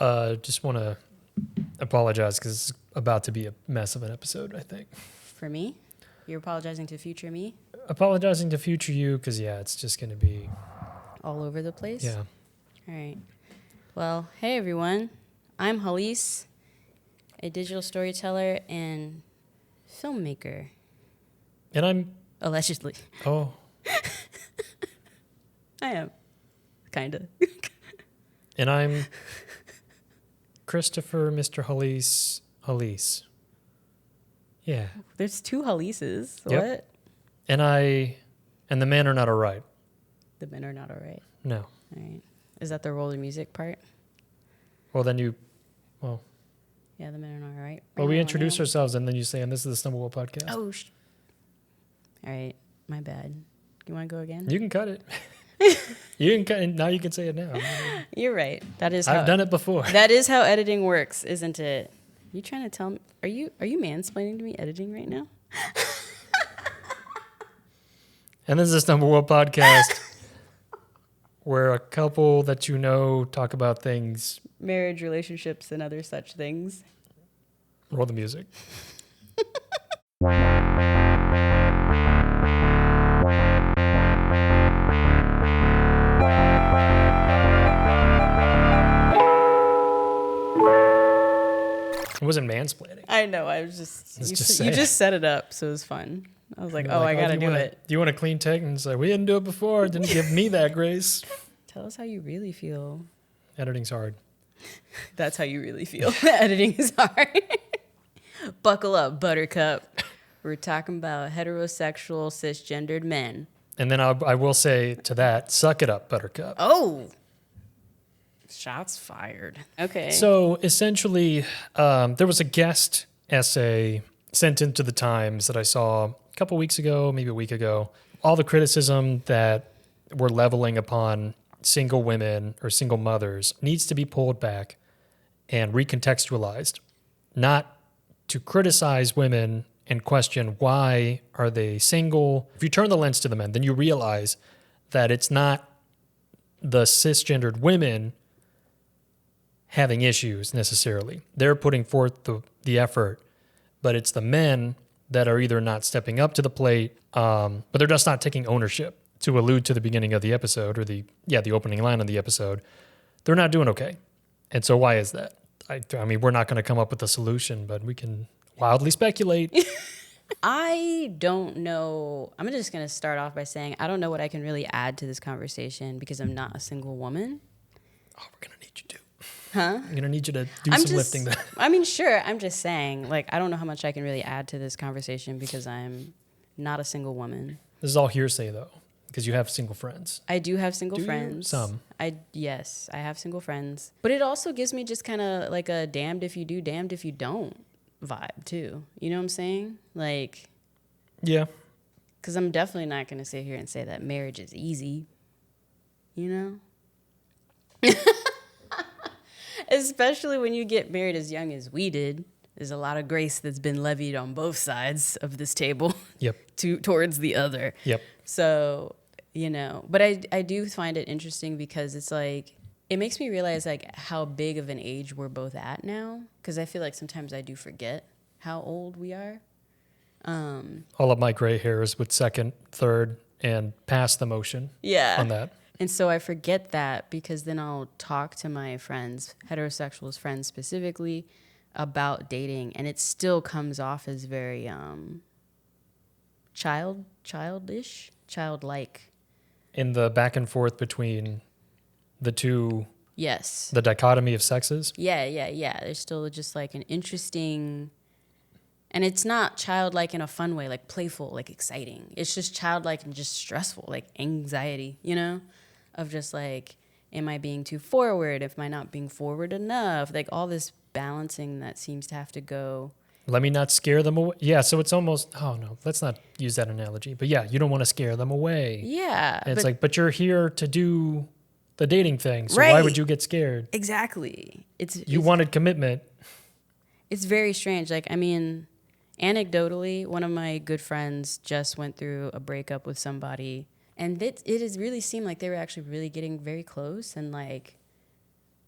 Just want to apologize because it's about to be a mess of an episode, I think. For me? You're apologizing to future me? Apologizing to future you because, yeah, it's just going to be... All over the place? Yeah. All right. Well, hey, everyone. I'm Hallease, a digital storyteller and filmmaker. And I'm... Allegedly. Oh. I am. Kind of. And I'm Christopher Mr. Hallease. Yeah. There's two Halleases. Yep. What? And the men are not all right. The men are not all right. No. All right. Is that the roll of music part? Well, then Yeah, the men are not all right. we introduce ourselves and then you say, and this is the StumbleWell podcast. Oh, all right. My bad. You want to go again? You can cut it. You can cut it. Now you can say it now. You're right. That is how I've done it before. That is how editing works, isn't it? You trying to tell me? Are you mansplaining to me editing right now? And this is the StumbleWell podcast, where a couple that you know talk about things. Marriage, relationships, and other such things. Roll the music. It wasn't mansplaining. I know. I was just Let's you just just set it up, so it was fun. I was like, oh, I gotta do it. Do you want a clean take? And it's like, we didn't do it before. Didn't give me that grace. Tell us how you really feel. Editing's hard. That's how you really feel. Editing is hard. Buckle up, buttercup. We're talking about heterosexual, cisgendered men. And then I will say to that, suck it up, buttercup. Oh. Shots fired. Okay. So essentially, there was a guest essay sent into the Times that I saw a couple weeks ago, maybe a week ago. All the criticism that we're leveling upon single women or single mothers needs to be pulled back and recontextualized, not to criticize women and question why are they single. If you turn the lens to the men, then you realize that it's not the cisgendered women having issues necessarily. They're putting forth the effort, but it's the men that are either not stepping up to the plate, but they're just not taking ownership. To allude to the beginning of the episode, or the opening line of the episode, they're not doing okay. And so why is that? I mean, we're not going to come up with a solution, but we can wildly speculate. I don't know. I'm just going to start off by saying I don't know what I can really add to this conversation because I'm not a single woman. Oh, we're going to need you to. Huh? I'm going to need you to do some lifting. I mean, sure. I'm just saying, like, I don't know how much I can really add to this conversation because I'm not a single woman. This is all hearsay, though, because you have single friends. I do have single friends. Some. Yes, I have single friends. But it also gives me just kind of like a damned if you do, damned if you don't vibe, too. You know what I'm saying? Like... Yeah. Because I'm definitely not going to sit here and say that marriage is easy. You know? Especially when you get married as young as we did. There's a lot of grace that's been levied on both sides of this table. Yep. Towards the other. Yep. So, you know, but I do find it interesting because it's like, it makes me realize like how big of an age we're both at now. Because I feel like sometimes I do forget how old we are. All of my gray hairs with second, third, and past the motion on that. And so I forget that because then I'll talk to my friends, heterosexual friends specifically, about dating, and it still comes off as very childish, childlike. In the back and forth between the two. Yes. The dichotomy of sexes. Yeah. There's still just like an interesting, and it's not childlike in a fun way, like playful, like exciting. It's just childlike and just stressful, like anxiety, you know, of just like, am I being too forward? Am I not being forward enough? Like all this balancing that seems to have to go. Let me not scare them away. Yeah, so it's almost, oh no, let's not use that analogy. But yeah, you don't want to scare them away. Yeah. And it's like, but you're here to do the dating thing, so right. Why would you get scared? Exactly. You wanted commitment. It's very strange. Like, I mean, anecdotally, one of my good friends just went through a breakup with somebody, and it has really seemed like they were actually really getting very close and like,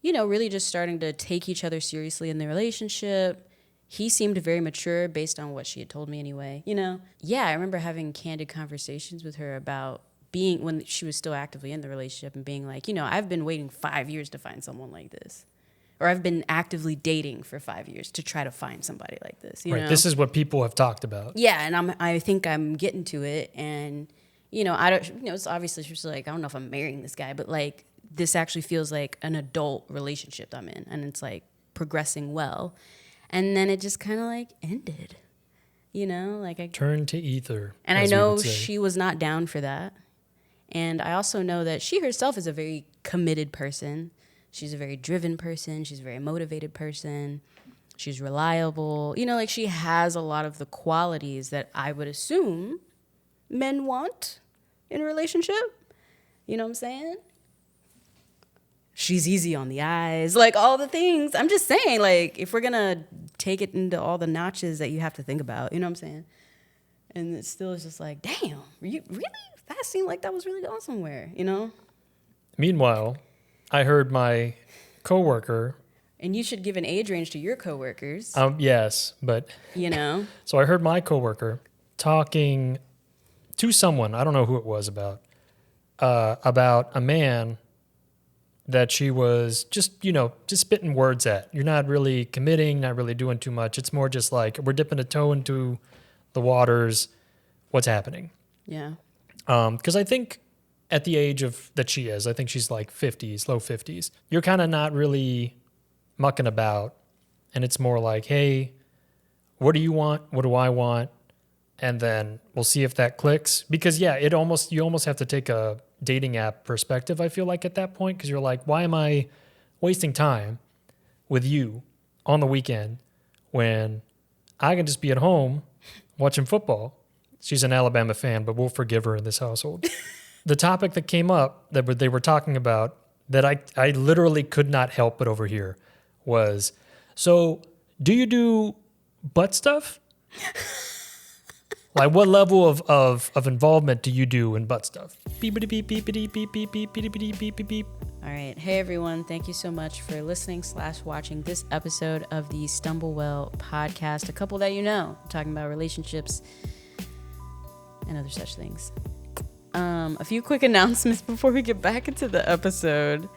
really just starting to take each other seriously in the relationship. He seemed very mature based on what she had told me anyway, Yeah, I remember having candid conversations with her about being, when she was still actively in the relationship, and being like, I've been waiting 5 years to find someone like this. Or I've been actively dating for 5 years to try to find somebody like this, Right. This is what people have talked about. Yeah, and I think I'm getting to it, and I don't, it's obviously she's like, I don't know if I'm marrying this guy, but like this actually feels like an adult relationship I'm in, and it's like progressing well. And then it just kind of like ended, like I turned to ether. And I know she was not down for that. And I also know that she herself is a very committed person. She's a very driven person. She's a very motivated person. She's reliable. Like she has a lot of the qualities that I would assume men want in a relationship. You know what I'm saying? She's easy on the eyes, like all the things. I'm just saying, like, if we're going to take it into all the notches that you have to think about, you know what I'm saying? And it still is just like, damn, really? That seemed like that was really going somewhere, Meanwhile, I heard my coworker. And you should give an age range to your coworkers. Yes, but. So I heard my coworker talking to someone, I don't know who it was about a man that she was just spitting words at. You're not really committing, not really doing too much. It's more just like, we're dipping a toe into the waters. What's happening? Yeah. Because I think at the age that she is, I think she's like 50s, low 50s. You're kind of not really mucking about. And it's more like, hey, what do you want? What do I want? And then we'll see if that clicks. Because, yeah, you almost have to take a dating app perspective, I feel like, at that point. Because you're like, why am I wasting time with you on the weekend when I can just be at home watching football? She's an Alabama fan, but we'll forgive her in this household. The topic that came up that they were talking about that I literally could not help but overhear was, so do you do butt stuff? Like, what level of involvement do you do in butt stuff? Beepity beep, beepity beep, beep, beep, beepity beep, beep, beep. All right. Hey, everyone. Thank you so much for listening / watching this episode of the StumbleWell podcast. A couple that talking about relationships and other such things. A few quick announcements before we get back into the episode.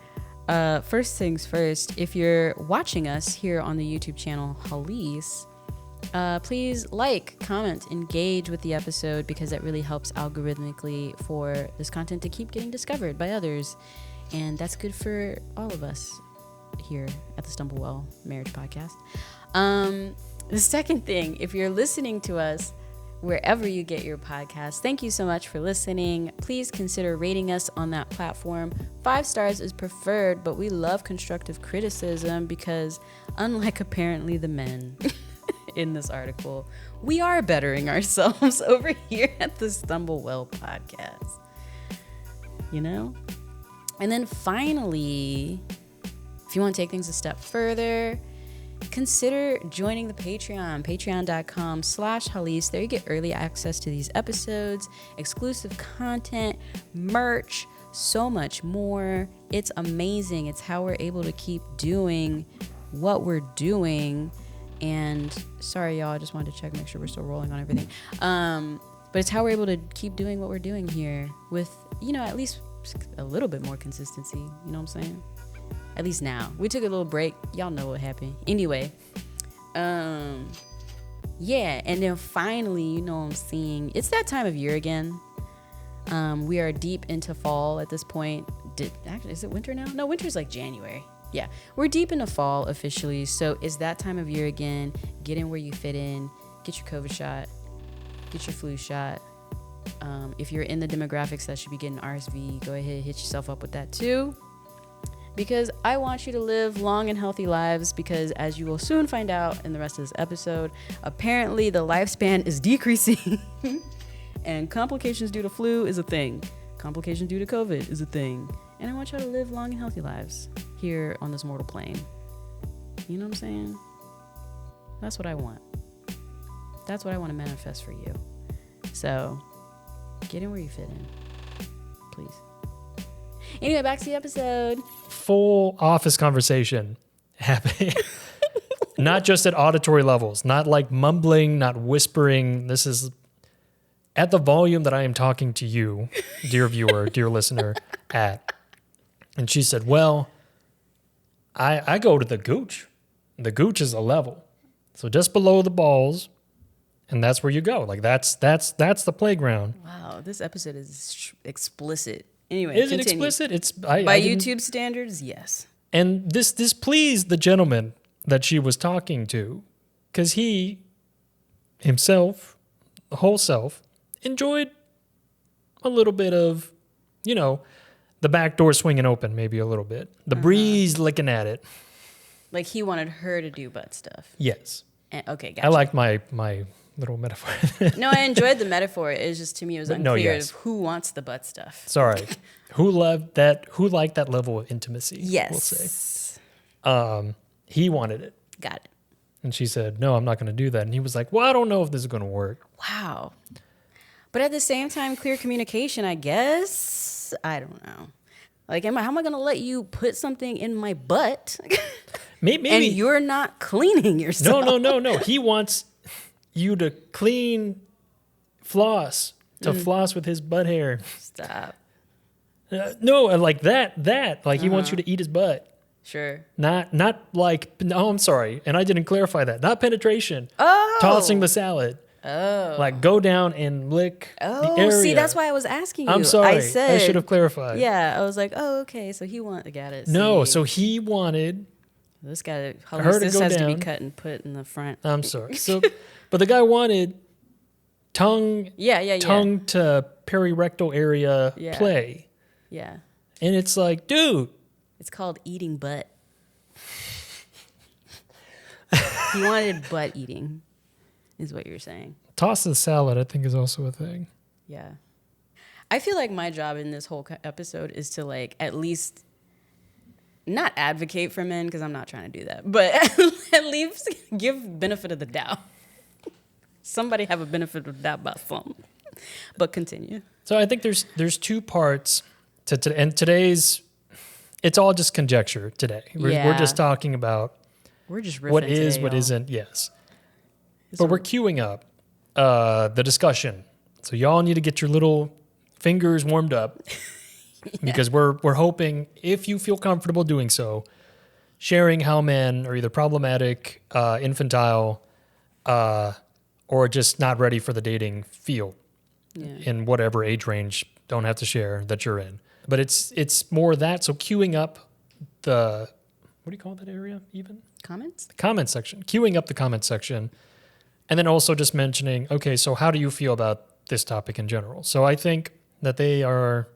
First things first, if you're watching us here on the YouTube channel Hallease, please like, comment, engage with the episode, because that really helps algorithmically for this content to keep getting discovered by others. And that's good for all of us here at the StumbleWell Marriage Podcast. The second thing, if you're listening to us wherever you get your podcasts, thank you so much for listening. Please consider rating us on that platform. 5 stars is preferred, but we love constructive criticism because, unlike apparently the men in this article, we are bettering ourselves over here at the StumbleWell podcast. And then finally, if you want to take things a step further, consider joining the patreon.com/Hallease. There you get early access to these episodes, exclusive content, merch, so much more. It's amazing. It's how we're able to keep doing what we're doing. And sorry, y'all, I just wanted to check, make sure we're still rolling on everything. But it's how we're able to keep doing what we're doing here with, at least a little bit more consistency. You know what I'm saying? At least now. We took a little break. Y'all know what happened. Anyway, yeah. And then finally, I'm seeing, it's that time of year again. We are deep into fall at this point. Actually, is it winter now? No, winter's like January. Yeah, we're deep into fall officially. So it's that time of year again. Get in where you fit in. Get your COVID shot. Get your flu shot. If you're in the demographics that should be getting RSV, go ahead, hit yourself up with that too. Because I want you to live long and healthy lives, because as you will soon find out in the rest of this episode, apparently the lifespan is decreasing and complications due to flu is a thing. Complications due to COVID is a thing. And I want y'all to live long and healthy lives here on this mortal plane. You know what I'm saying? That's what I want. That's what I want to manifest for you. So get in where you fit in, please. Anyway, back to the episode. full office conversation happening. Not just at auditory levels, not like mumbling, not whispering. This is at the volume that I am talking to you, dear viewer, dear listener, at. And she said, well, I go to the gooch. The gooch is a level. So just below the balls, and that's where you go. Like that's the playground. Wow, this episode is explicit. Anyway, Is continue. it explicit? It's By I didn't- YouTube standards, yes. And this pleased the gentleman that she was talking to, because he himself, the whole self, enjoyed a little bit of, the back door swinging open, maybe a little bit. The breeze licking at it. Like he wanted her to do butt stuff. Yes. And, okay, gotcha. I like my little metaphor. No, I enjoyed the metaphor. It was just, to me, it was But unclear yes. of who wants the butt stuff. Sorry. Who liked that level of intimacy? Yes. We'll say. He wanted it. Got it. And she said, no, I'm not going to do that. And he was like, well, I don't know if this is going to work. Wow. But at the same time, clear communication, I guess. I don't know. Like, how am I going to let you put something in my butt Maybe. and you're not cleaning yourself? No. He wants you to floss with his butt hair. Stop. No, like that. Like he wants you to eat his butt. Sure. Not like, no, I'm sorry. And I didn't clarify that. Not penetration. Oh. Tossing the salad. Oh. Like go down and lick the area. See, that's why I was asking you. I'm sorry. I said, I should have clarified. Yeah, I was like, oh, okay. So he got it. No, See. so he wanted This guy, her to this go has to be down. cut and put in the front. I'm sorry. So, but the guy wanted tongue to perirectal area Yeah. play. Yeah. And it's like, dude. It's called eating butt. He wanted butt eating, is what you're saying. Toss the salad, I think, is also a thing. Yeah. I feel like my job in this whole episode is to, like, at least not advocate for men, because I'm not trying to do that, but at least give benefit of the doubt. Somebody have a benefit of the doubt about something. But continue. So I think there's two parts to and today's. It's all just conjecture today. We're just talking about We're just riffing what is, today, what y'all. isn't. Yes, It's but a- we're queuing up the discussion. So y'all need to get your little fingers warmed up because we're hoping, if you feel comfortable doing so, sharing how men are either problematic, infantile, or just not ready for the dating field in whatever age range. Don't have to share that you're in. But it's more that. So queuing up the, what do you call that area even? Comments? The comment section. Queuing up the comment section. And then also just mentioning, okay, so how do you feel about this topic in general? So I think that they are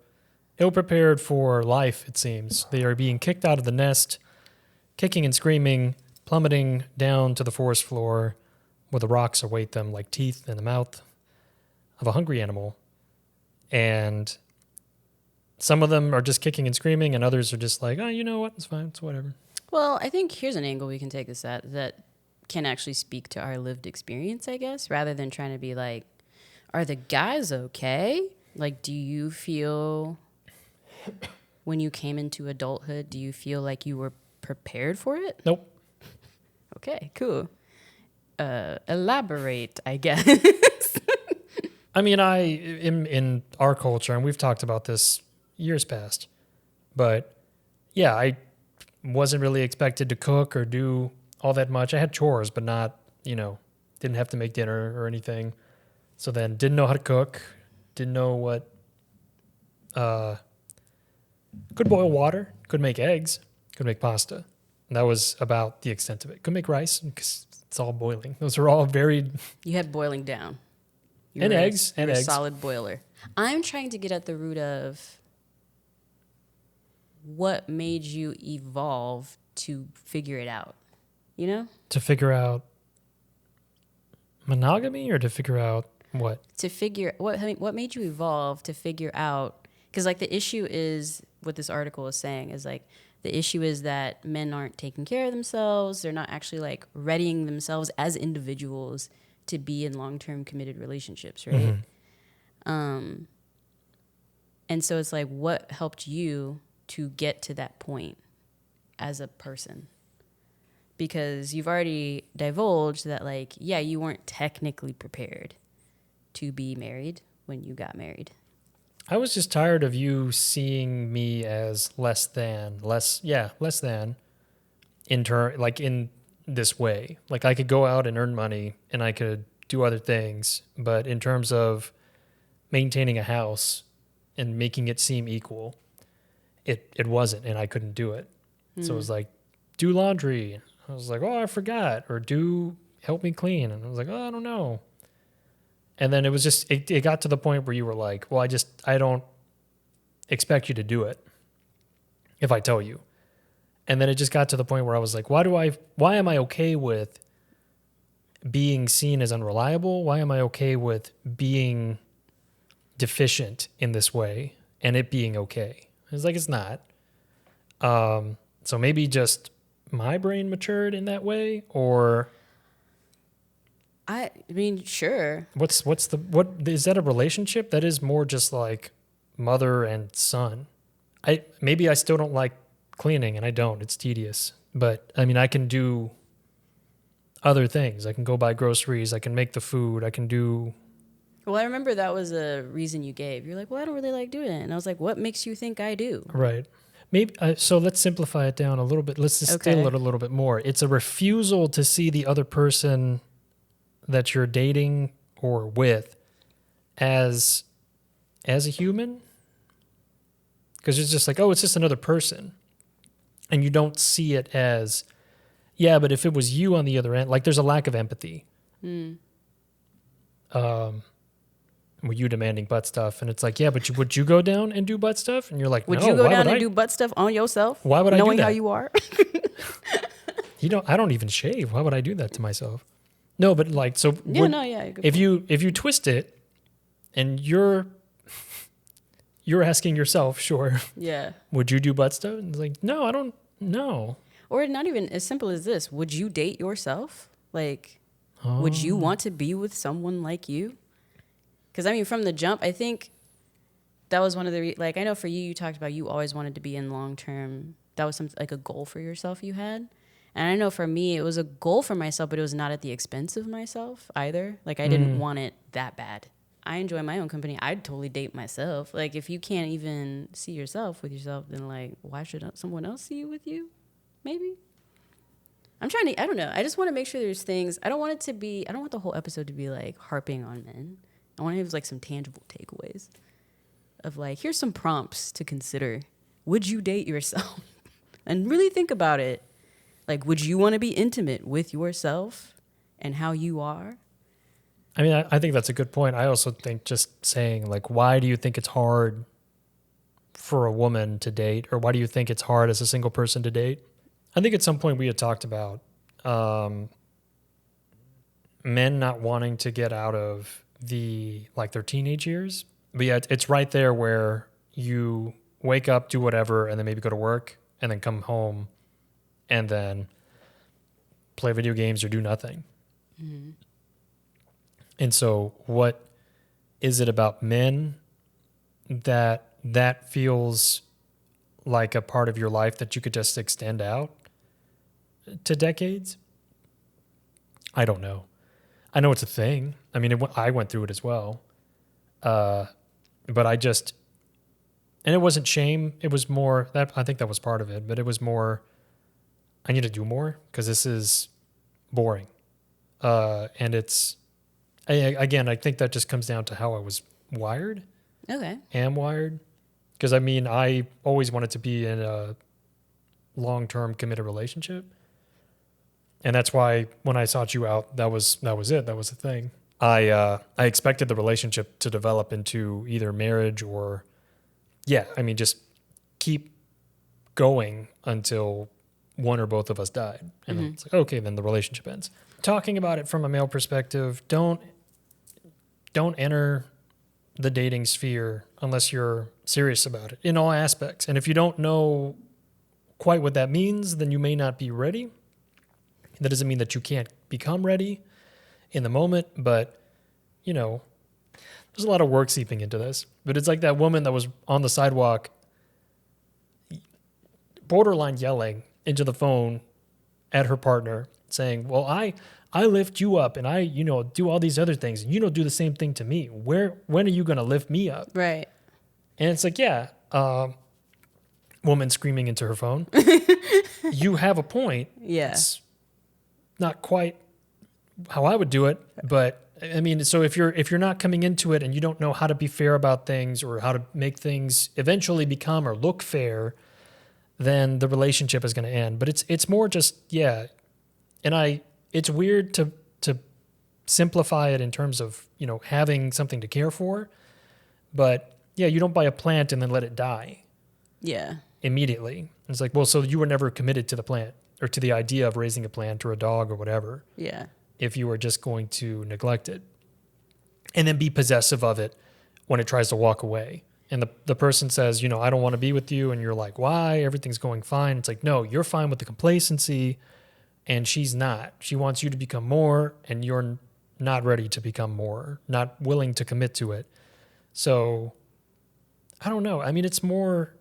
ill-prepared for life, it seems. They are being kicked out of the nest, kicking and screaming, plummeting down to the forest floor where the rocks await them like teeth in the mouth of a hungry animal. And some of them are just kicking and screaming, and others are just like, oh, you know what? It's fine. It's whatever. Well, I think here's an angle we can take this at that can actually speak to our lived experience, I guess, rather than trying to be like, are the guys okay? Like, do you feel, when you came into adulthood, do you feel like you were prepared for it? Nope. Okay, cool. Elaborate, I guess. I mean, in our culture, and we've talked about this years past, but yeah, I wasn't really expected to cook or do all that much. I had chores, but not, didn't have to make dinner or anything. So then didn't know how to cook, didn't know what, could boil water, could make eggs, could make pasta. And that was about the extent of it. Could make rice because it's all boiling. Those are all very... You had boiling down. You And were a- eggs, you and were a eggs. solid boiler. I'm trying to get at the root of what made you evolve to figure it out. You know? To figure out monogamy or to figure out what? To figure what made you evolve to figure out, because like the issue is what this article is saying is like the issue is that men aren't taking care of themselves. They're not actually like readying themselves as individuals to be in long-term committed relationships, right? And so it's like, what helped you to get to that point? as a person? Because you've already divulged that, like, yeah, you weren't technically prepared to be married when you got married. I was just tired of you seeing me as less than in this way. Like I could go out and earn money and I could do other things, but in terms of maintaining a house and making it seem equal, it wasn't, and I couldn't do it. So it was like, do laundry. I was like, oh, I forgot. Or help me clean. And I was like, oh, I don't know. And then it was just, it got to the point where you were like, well, I don't expect you to do it if I tell you. And then it just got to the point where I was like, why am I okay with being seen as unreliable? Why am I okay with being deficient in this way and it being okay? It's like, it's not. So maybe just my brain matured in that way, or I mean, sure. what is that a relationship? That is more just like mother and son. Maybe I still don't like cleaning, and I don't. It's tedious. But I mean, I can do other things. I can go buy groceries. I can make the food. I can do. Well, I remember that was a reason you gave. You're like, well, I don't really like doing it. And I was like, what makes you think I do? Right. Maybe so. Let's simplify it down a little bit. Let's just distill it a little bit more. It's a refusal to see the other person that you're dating or with as a human, because it's just like, oh, it's just another person, and you don't see it as, yeah, but if it was you on the other end, like there's a lack of empathy. With you demanding butt stuff, and it's like, yeah, but would you go down and do butt stuff? And you're like, would no, you go down and do butt stuff on yourself? Why would I do that? Knowing how you are? I don't even shave. Why would I do that to myself? No, but like, so if you twist it, and you're asking yourself, sure, yeah, would you do butt stuff? And it's like, no, I don't know. Or not even as simple as this. Would you date yourself? Like, would you want to be with someone like you? Because, I mean, from the jump, I think that was one of the, like, I know for you talked about you always wanted to be in long-term. That was like a goal for yourself you had. And I know for me, it was a goal for myself, but it was not at the expense of myself either. Like, I didn't want it that bad. I enjoy my own company. I'd totally date myself. Like, if you can't even see yourself with yourself, then, like, why should someone else see you with you? Maybe. I don't know. I just want to make sure there's things. I don't want the whole episode to be, like, harping on men. I want to have like some tangible takeaways of like, here's some prompts to consider. Would you date yourself? And really think about it. Like, would you want to be intimate with yourself and how you are? I mean, I think that's a good point. I also think just saying like, why do you think it's hard for a woman to date, or why do you think it's hard as a single person to date? I think at some point we had talked about men not wanting to get out of their teenage years. But yeah, it's right there where you wake up, do whatever, and then maybe go to work, and then come home, and then play video games or do nothing. Mm-hmm. And so what is it about men that feels like a part of your life that you could just extend out to decades? I don't know. I know it's a thing. I mean, I went through it as well. But and it wasn't shame. It was more that I think that was part of it, but it was more, I need to do more because this is boring. And again, I think that just comes down to how I was wired. Okay. Am wired. Because I mean, I always wanted to be in a long-term committed relationship. And that's why when I sought you out, that was it. That was the thing. I expected the relationship to develop into either marriage or, just keep going until one or both of us died. And then it's like, okay, then the relationship ends. Talking about it from a male perspective, don't enter the dating sphere unless you're serious about it in all aspects. And if you don't know quite what that means, then you may not be ready. That doesn't mean that you can't become ready in the moment, but, there's a lot of work seeping into this. But it's like that woman that was on the sidewalk, borderline yelling into the phone at her partner saying, well, I lift you up and I, do all these other things and you don't do the same thing to me. When are you going to lift me up? Right. And it's like, yeah, woman screaming into her phone. You have a point. Yeah. It's not quite how I would do it, but I mean, so if you're not coming into it and you don't know how to be fair about things or how to make things eventually become or look fair, then the relationship is going to end. But it's more just, yeah. And it's weird to simplify it in terms of, having something to care for, but yeah, you don't buy a plant and then let it die. Yeah. Immediately. It's like, well, so you were never committed to the plant or to the idea of raising a plant or a dog or whatever. Yeah. If you were just going to neglect it and then be possessive of it when it tries to walk away. And the person says, I don't want to be with you. And you're like, why? Everything's going fine. It's like, no, you're fine with the complacency and she's not. She wants you to become more and you're not ready to become more, not willing to commit to it. So I don't know. I mean, it's more,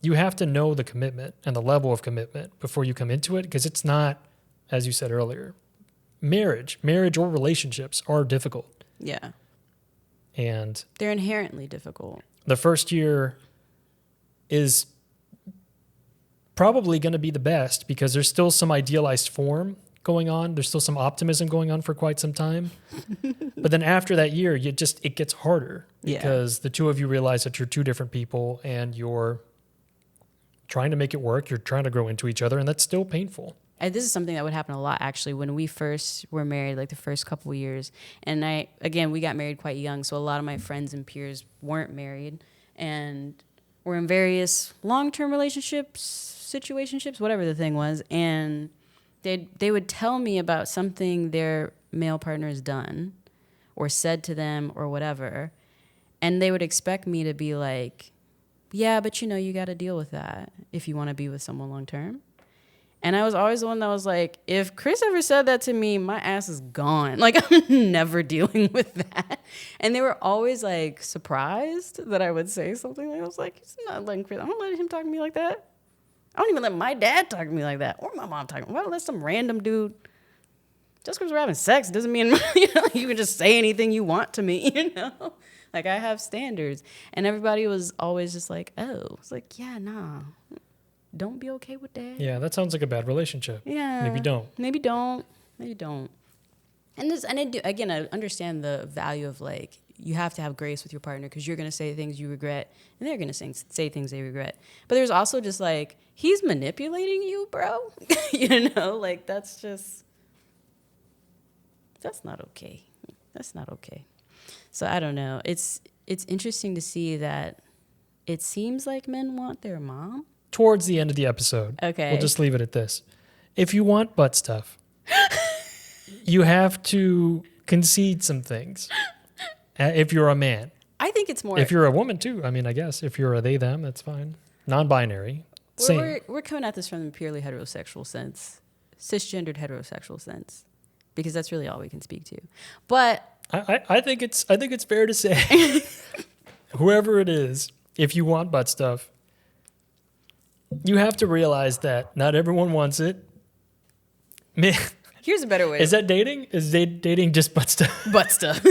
you have to know the commitment and the level of commitment before you come into it, because it's not, as you said earlier, marriage or relationships are difficult. Yeah. And they're inherently difficult. The first year is probably going to be the best because there's still some idealized form going on. There's still some optimism going on for quite some time. But then after that year, it gets harder because the two of you realize that you're two different people and you're trying to make it work. You're trying to grow into each other, and that's still painful. And this is something that would happen a lot, actually, when we first were married, like the first couple of years. And we got married quite young, so a lot of my friends and peers weren't married and were in various long-term relationships, situationships, whatever the thing was. And they would tell me about something their male partner has done or said to them or whatever. And they would expect me to be like, yeah, but you got to deal with that if you want to be with someone long-term. And I was always the one that was like, if Chris ever said that to me, my ass is gone. Like, I'm never dealing with that. And they were always like surprised that I would say something like, I was like, it's not letting Chris, I don't let him talk to me like that. I don't even let my dad talk to me like that or my mom talk to me. Why don't let some random dude, just because we're having sex doesn't mean, you can just say anything you want to me, Like, I have standards. And everybody was always just like, oh. It's like, yeah, nah. Don't be okay with that. Yeah, that sounds like a bad relationship. Yeah. Maybe don't. And I understand the value of, like, you have to have grace with your partner because you're going to say things you regret and they're going to say things they regret. But there's also just, like, he's manipulating you, bro. Like, that's not okay. That's not okay. So I don't know. It's interesting to see that it seems like men want their mom. Towards the end of the episode. Okay. We'll just leave it at this. If you want butt stuff, you have to concede some things. If you're a man. I think it's more... If you're a woman, too. I mean, I guess. If you're a they, them, that's fine. Non-binary. Same. We're coming at this from the purely heterosexual sense. Cisgendered heterosexual sense. Because that's really all we can speak to. But... I think it's fair to say, whoever it is, if you want butt stuff, you have to realize that not everyone wants it. Man, here's a better way. Is that dating? Is dating just butt stuff? Butt stuff.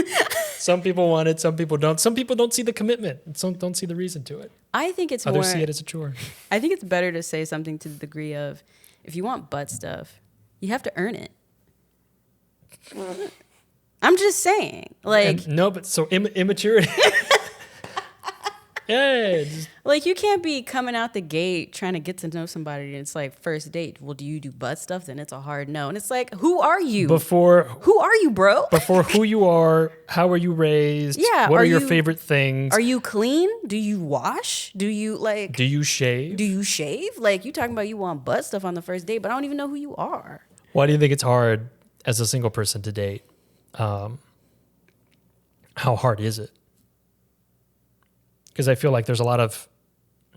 Some people want it. Some people don't. Some people don't see the commitment. Some don't see the reason to it. I think it's Others see it as a chore. I think it's better to say something to the degree of, if you want butt stuff, you have to earn it. I'm just saying. Like, no, but so immaturity. Yeah. Like, you can't be coming out the gate trying to get to know somebody and it's like, first date, well, do you do butt stuff? Then it's a hard no. And it's like, who are you? Who are you, bro? Before who you are, how are you raised? Yeah. What are your favorite things? Are you clean? Do you wash? Do you shave? Like, you talking about you want butt stuff on the first date, but I don't even know who you are. Why do you think it's hard as a single person to date? How hard is it? Because I feel like there's a lot of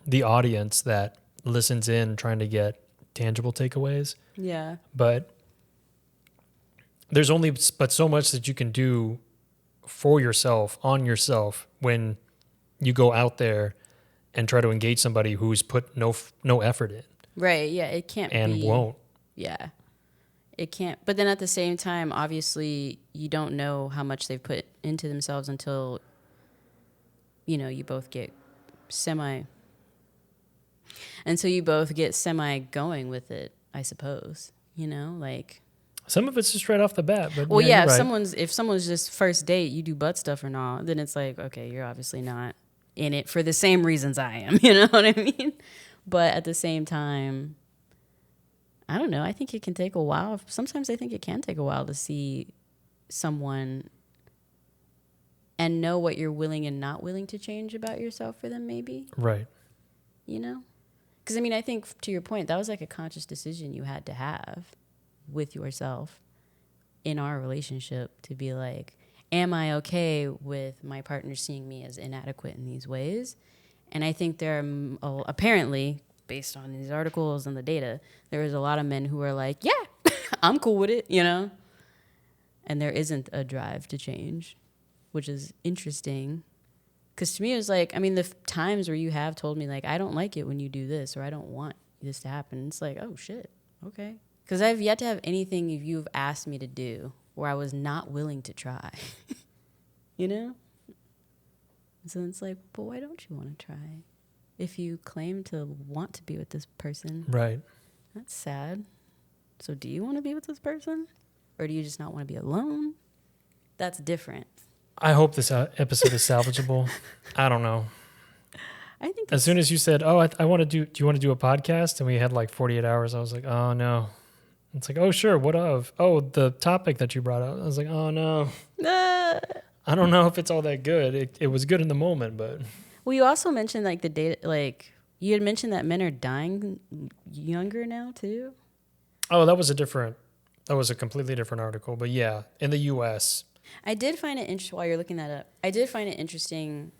the audience that listens in trying to get tangible takeaways. Yeah. But there's only but so much that you can do for yourself, on yourself, when you go out there and try to engage somebody who's put no effort in. Right. Yeah. It can't and be. won't. Yeah. It can't. But then at the same time, obviously, you don't know how much they've put into themselves until, you both get semi. Until you both get semi going with it, I suppose. Like. Some of it's just right off the bat, but Well, yeah, if you're right. if someone's just first date, you do butt stuff or not, then it's like, okay, you're obviously not in it for the same reasons I am. You know what I mean? But at the same time, I don't know. I think it can take a while. Sometimes I think it can take a while to see someone and know what you're willing and not willing to change about yourself for them, maybe. Right. Because, I think to your point, that was like a conscious decision you had to have with yourself in our relationship to be like, am I okay with my partner seeing me as inadequate in these ways? And I think there are, apparently, based on these articles and the data, there is a lot of men who are like, yeah, I'm cool with it, And there isn't a drive to change, which is interesting. Because to me, it was like, the times where you have told me, like, I don't like it when you do this, or I don't want this to happen. It's like, oh, shit, okay. Because I've yet to have anything you've asked me to do where I was not willing to try, So it's like, but why don't you want to try? If you claim to want to be with this person. Right. That's sad. So do you want to be with this person? Or do you just not want to be alone? That's different. I hope this episode is salvageable. I don't know. I think as soon as you said, "Oh, I want to do you want to do a podcast?" and we had like 48 hours, I was like, "Oh no." It's like, "Oh sure, what of?" "Oh, the topic that you brought up." I was like, "Oh no." I don't know if it's all that good. It was good in the moment, but well, you also mentioned like the data, like you had mentioned that men are dying younger now too. Oh, that was a completely different article, but yeah, in the US. I did find it interesting while you're looking that up. I did find it interesting.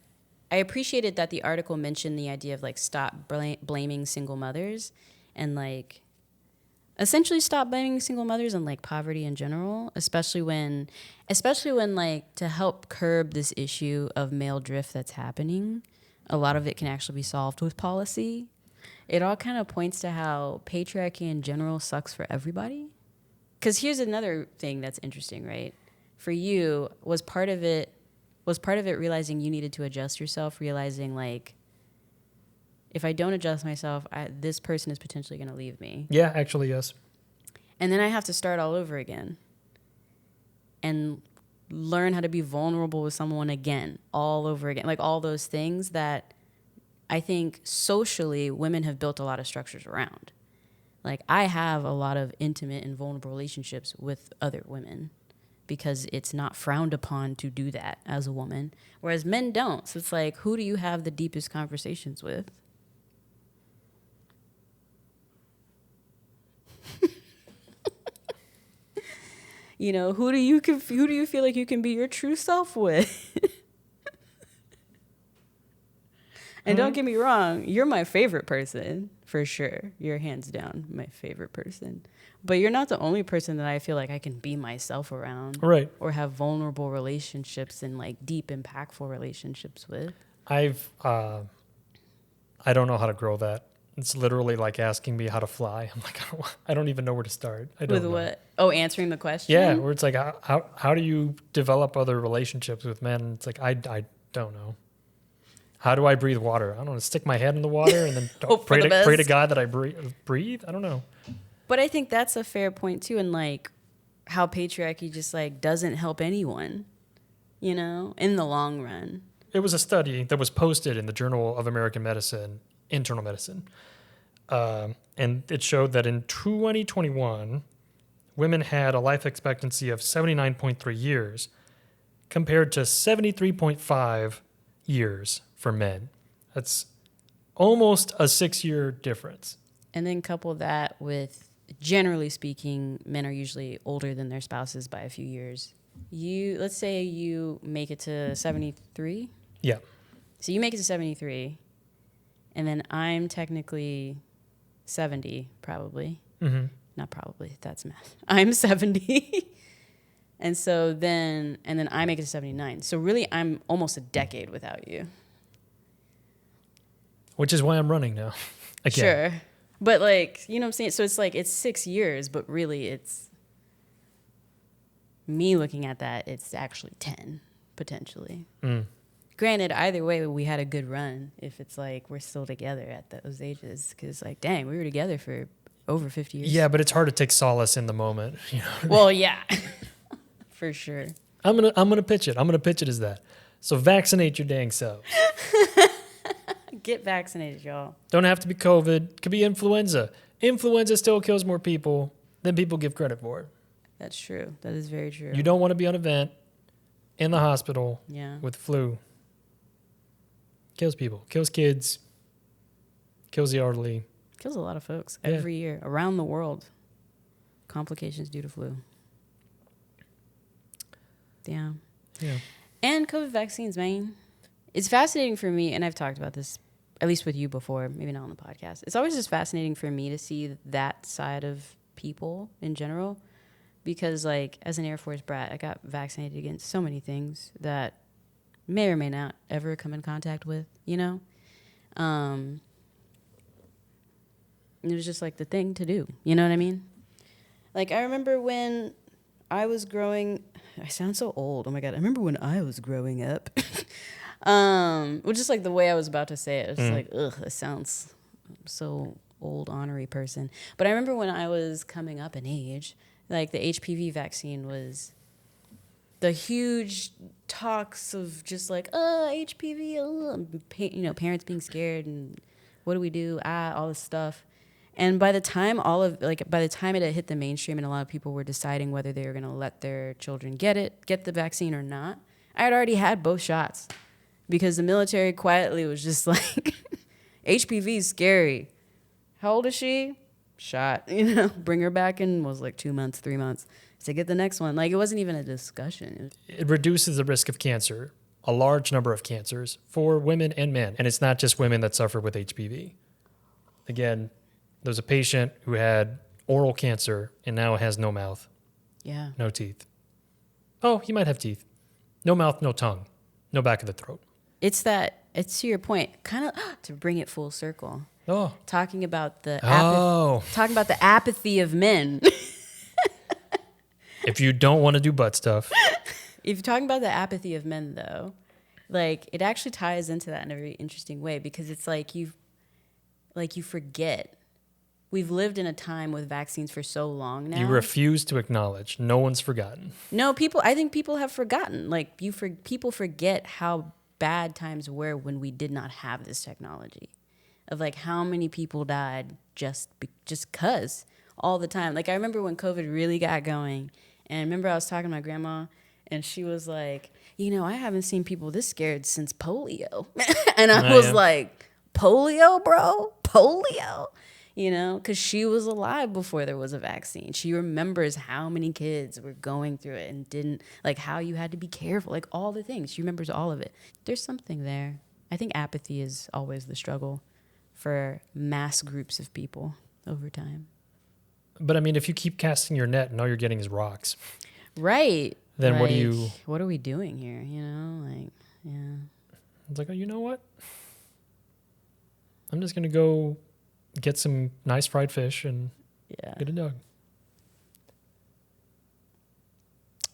I appreciated that the article mentioned the idea of like stop blaming single mothers and like essentially stop blaming single mothers and like poverty in general, especially when like to help curb this issue of male drift that's happening. A lot of it can actually be solved with policy. It all kind of points to how patriarchy in general sucks for everybody. Because here's another thing that's interesting, right? For you, was part of it realizing you needed to adjust yourself, realizing like, if I don't adjust myself, this person is potentially going to leave me. Yeah, actually, yes. And then I have to start all over again and learn how to be vulnerable with someone again, all over again. Like all those things that I think socially women have built a lot of structures around. Like I have a lot of intimate and vulnerable relationships with other women because it's not frowned upon to do that as a woman, whereas men don't. So it's like, who do you have the deepest conversations with? Who do you feel like you can be your true self with? And don't get me wrong, you're my favorite person for sure. You're hands down my favorite person. But you're not the only person that I feel like I can be myself around. Right. Or have vulnerable relationships and like deep, impactful relationships with. I don't know how to grow that. It's literally like asking me how to fly. I'm like, I don't even know where to start. I don't know. With what? Oh, answering the question? Yeah, where it's like, how do you develop other relationships with men? It's like, I don't know. How do I breathe water? I don't know. Stick my head in the water and then pray to God that I breathe? I don't know. But I think that's a fair point too, and like how patriarchy just like doesn't help anyone, in the long run. It was a study that was posted in the Journal of American Medicine, Internal Medicine. And it showed that in 2021, women had a life expectancy of 79.3 years compared to 73.5 years for men. That's almost a 6-year difference. And then couple that with, generally speaking, men are usually older than their spouses by a few years. Let's say you make it to 73. Yeah. So you make it to 73, and then I'm technically 70, probably. Mm-hmm. Not probably, that's math. I'm 70. And then I make it to 79. So really, I'm almost a decade without you. Which is why I'm running now. Again. Sure. But like, you know what I'm saying? So it's like, it's 6 years, but really it's me looking at that, it's actually 10 potentially. Granted, either way, we had a good run if it's like we're still together at those ages. Because, like, dang, we were together for over 50 years. Yeah, but it's hard to take solace in the moment. You know? Well, yeah, for sure. I'm gonna pitch it. I'm gonna pitch it as that. So vaccinate your dang selves. Get vaccinated, y'all. Don't have to be COVID. Could be influenza. Influenza still kills more people than people give credit for. That's true. That is very true. You don't want to be on a vent in the hospital with flu. Kills people. Kills kids. Kills the elderly. Kills a lot of folks every year around the world. Complications due to flu. Yeah. And COVID vaccines, man. It's fascinating for me, and I've talked about this, at least with you before, maybe not on the podcast. It's always just fascinating for me to see that side of people in general. Because, like, as an Air Force brat, I got vaccinated against so many things that may or may not ever come in contact with, you know? It was just, like, the thing to do. You know what I mean? Like, I remember when I was growing... I sound so old. Oh, my God. I remember when I was growing up. Well, just, like, the way I was about to say it. It was like, ugh, it sounds so old, ornery person. But I remember when I was coming up in age... Like, the HPV vaccine was the huge talks of just like, HPV, you know, parents being scared and what do we do? All this stuff. And by the time by the time it had hit the mainstream and a lot of people were deciding whether they were going to let their children get the vaccine or not, I had already had both shots because the military quietly was just like, HPV is scary. How old is she? Shot, you know, bring her back in was like 2 months, 3 months to get the next one. Like, it wasn't even a discussion. It reduces the risk of cancer, a large number of cancers for women and men. And it's not just women that suffer with HPV. Again, there's a patient who had oral cancer and now has no mouth. Yeah. No teeth. Oh, he might have teeth. No mouth, no tongue, no back of the throat. It's to your point, kind of to bring it full circle. Oh. Talking about the apathy of men. If you don't want to do butt stuff. If you're talking about the apathy of men, though, like, it actually ties into that in a very interesting way because it's like you forget. We've lived in a time with vaccines for so long now. You refuse to acknowledge. No one's forgotten. No, I think people have forgotten. Like, people forget how bad times were when we did not have this technology. Of like how many people died just cause all the time. Like, I remember when COVID really got going, and I remember I was talking to my grandma, and she was like, you know, I haven't seen people this scared since polio. And I was like, polio, bro? Polio? You know, because she was alive before there was a vaccine. She remembers how many kids were going through it and didn't, like, how you had to be careful, like all the things. She remembers all of it. There's something there. I think apathy is always the struggle for mass groups of people over time. But I mean, if you keep casting your net and all you're getting is rocks. Right. Then like, what what are we doing here? You know, like, yeah. It's like, oh, you know what? I'm just going to go get some nice fried fish and get a dog.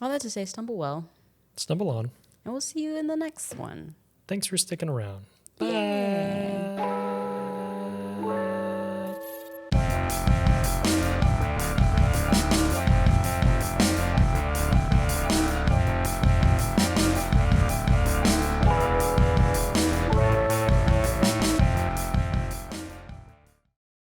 All that to say, stumble well. Stumble on. And we'll see you in the next one. Thanks for sticking around. Bye.